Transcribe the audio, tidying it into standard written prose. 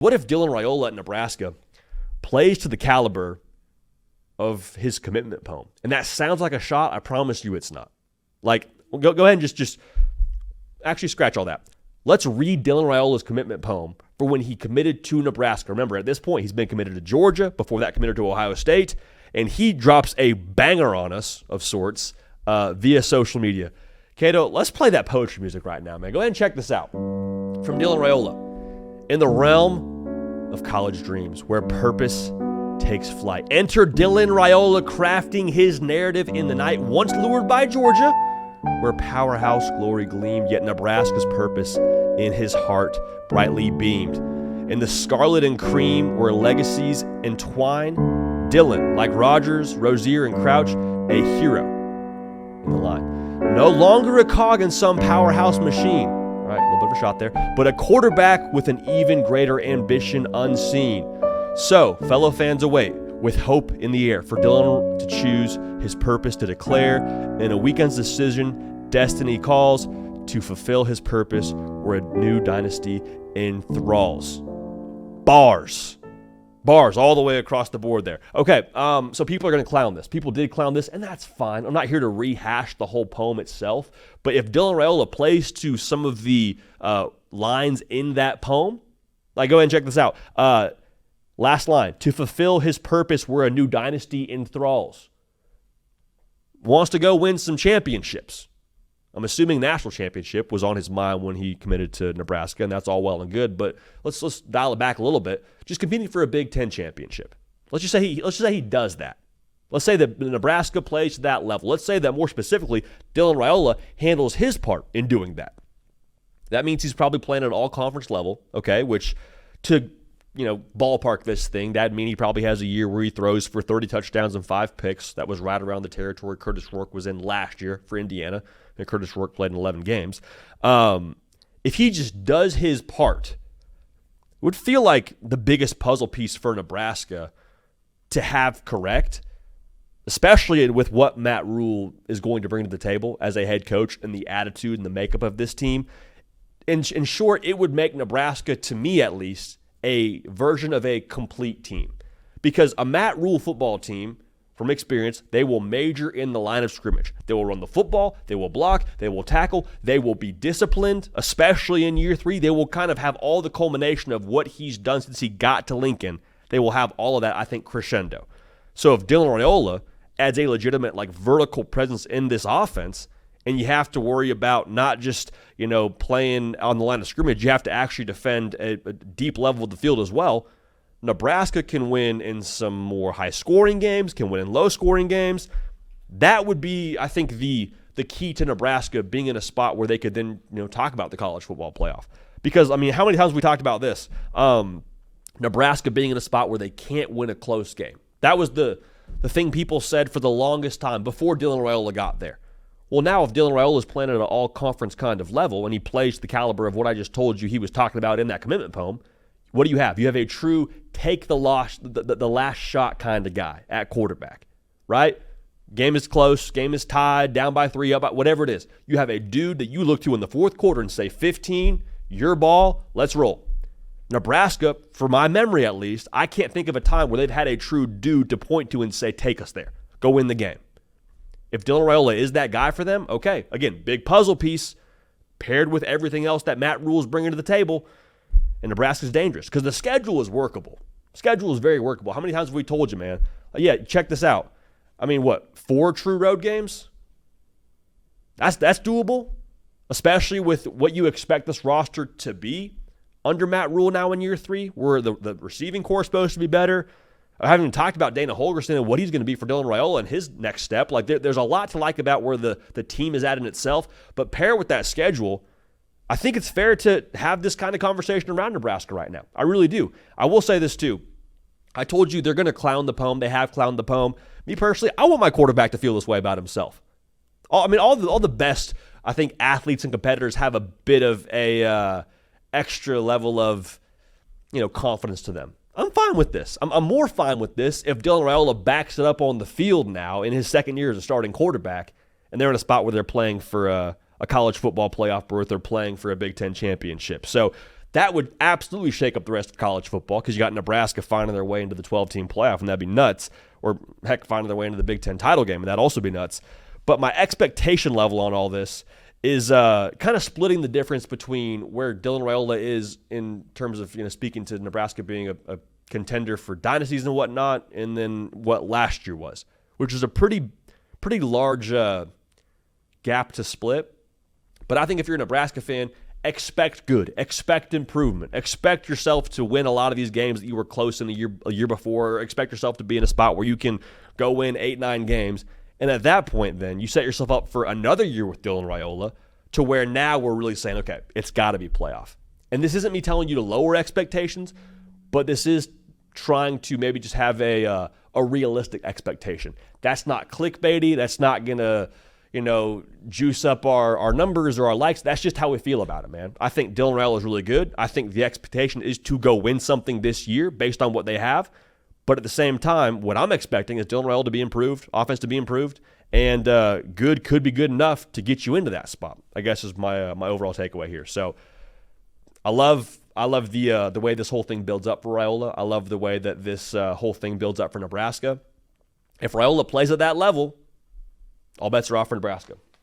What if Dylan Raiola at Nebraska plays to the caliber of his commitment poem? And that sounds like a shot. I promise you it's not. Like, go ahead and just actually scratch all that. Let's read Dylan Raiola's commitment poem for when he committed to Nebraska. Remember, at this point, he's been committed to Georgia, before that committed to Ohio State, and he drops a banger on us of sorts via social media. Cato, let's play that poetry music right now, man. Go ahead and check this out. From Dylan Raiola. In the realm of college dreams, where purpose takes flight, enter Dylan Raiola crafting his narrative in the night, once lured by Georgia, where powerhouse glory gleamed, yet Nebraska's purpose in his heart brightly beamed. In the scarlet and cream, where legacies entwine, Dylan, like Rogers, Rozier, and Crouch, a hero in the line. No longer a cog in some powerhouse machine. All right, a little bit of a shot there. But a quarterback with an even greater ambition unseen. So, fellow fans await with hope in the air for Dylan to choose his purpose to declare. In a weekend's decision, destiny calls to fulfill his purpose where a new dynasty enthralls. Bars all the way across the board there. Okay, so people are going to clown this. People did clown this, and that's fine. I'm not here to rehash the whole poem itself, but if Dylan Raiola plays to some of the lines in that poem, like, go ahead and check this out. Last line, to fulfill his purpose where a new dynasty enthralls. Wants to go win some championships. I'm assuming national championship was on his mind when he committed to Nebraska, and that's all well and good, but let's dial it back a little bit. Just competing for a Big Ten championship. Let's just say he does that. Let's say that Nebraska plays to that level. Let's say that more specifically, Dylan Raiola handles his part in doing that. That means he's probably playing at an all-conference level, okay, which to ballpark this thing, that'd mean he probably has a year where he throws for 30 touchdowns and 5 picks. That was right around the territory Curtis Rourke was in last year for Indiana, and Curtis Rourke played in 11 games. If he just does his part, it would feel like the biggest puzzle piece for Nebraska to have correct, especially with what Matt Rule is going to bring to the table as a head coach and the attitude and the makeup of this team. In short, it would make Nebraska, to me at least, a version of a complete team. Because a Matt Rule football team, from experience, they will major in the line of scrimmage. They will run the football, they will block, they will tackle, they will be disciplined, especially in year 3. They will kind of have all the culmination of what he's done since he got to Lincoln. They will have all of that, I think, crescendo. So if Dylan Raiola adds a legitimate vertical presence in this offense, and you have to worry about not just, playing on the line of scrimmage, you have to actually defend a deep level of the field as well. Nebraska can win in some more high-scoring games, can win in low-scoring games. That would be, I think, the key to Nebraska being in a spot where they could then, talk about the college football playoff. Because, how many times have we talked about this? Nebraska being in a spot where they can't win a close game. That was the thing people said for the longest time before Dylan Raiola got there. Well, now if Dylan Raiola is playing at an all-conference kind of level and he plays the caliber of what I just told you he was talking about in that commitment poem, what do you have? You have a true take the last shot kind of guy at quarterback, right? Game is close, game is tied, down by 3, up by whatever it is. You have a dude that you look to in the fourth quarter and say, 15, your ball, let's roll. Nebraska, for my memory at least, I can't think of a time where they've had a true dude to point to and say, take us there, go win the game. If Dylan Raiola is that guy for them, okay. Again, big puzzle piece paired with everything else that Matt Rule is bringing to the table, and Nebraska's dangerous because the schedule is workable. Schedule is very workable. How many times have we told you, man? Yeah, check this out. 4 true road games? That's doable, especially with what you expect this roster to be under Matt Rule now in year 3, where the receiving core is supposed to be better. I haven't even talked about Dana Holgorsen and what he's going to be for Dylan Raiola and his next step. There's a lot to like about where the team is at in itself, but pair with that schedule, I think it's fair to have this kind of conversation around Nebraska right now. I really do. I will say this too. I told you they're going to clown the poem. They have clowned the poem. Me personally, I want my quarterback to feel this way about himself. All the best, I think, athletes and competitors have a bit of a extra level of, confidence to them. I'm fine with this. I'm more fine with this if Dylan Raiola backs it up on the field now in his second year as a starting quarterback, and they're in a spot where they're playing for a college football playoff berth, they're playing for a Big Ten championship. So That would absolutely shake up the rest of college football because you got Nebraska finding their way into the 12-team playoff, and that'd be nuts. Or, heck, finding their way into the Big Ten title game, and that'd also be nuts. But my expectation level on all this is kind of splitting the difference between where Dylan Raiola is in terms of speaking to Nebraska being a contender for dynasties and whatnot, and then what last year was, which is a pretty large gap to split. But I think if you're a Nebraska fan, expect good, expect improvement, expect yourself to win a lot of these games that you were close in a year before, expect yourself to be in a spot where you can go win 8-9 games. And at that point, then, you set yourself up for another year with Dylan Raiola to where now we're really saying, okay, it's got to be playoff. And this isn't me telling you to lower expectations, but this is trying to maybe just have a realistic expectation. That's not clickbaity. That's not going to, juice up our numbers or our likes. That's just how we feel about it, man. I think Dylan Raiola is really good. I think the expectation is to go win something this year based on what they have. But at the same time, what I'm expecting is Dylan Raiola to be improved, offense to be improved, and good could be good enough to get you into that spot, I guess is my overall takeaway here. So I love the way this whole thing builds up for Raiola. I love the way that this whole thing builds up for Nebraska. If Raiola plays at that level, all bets are off for Nebraska.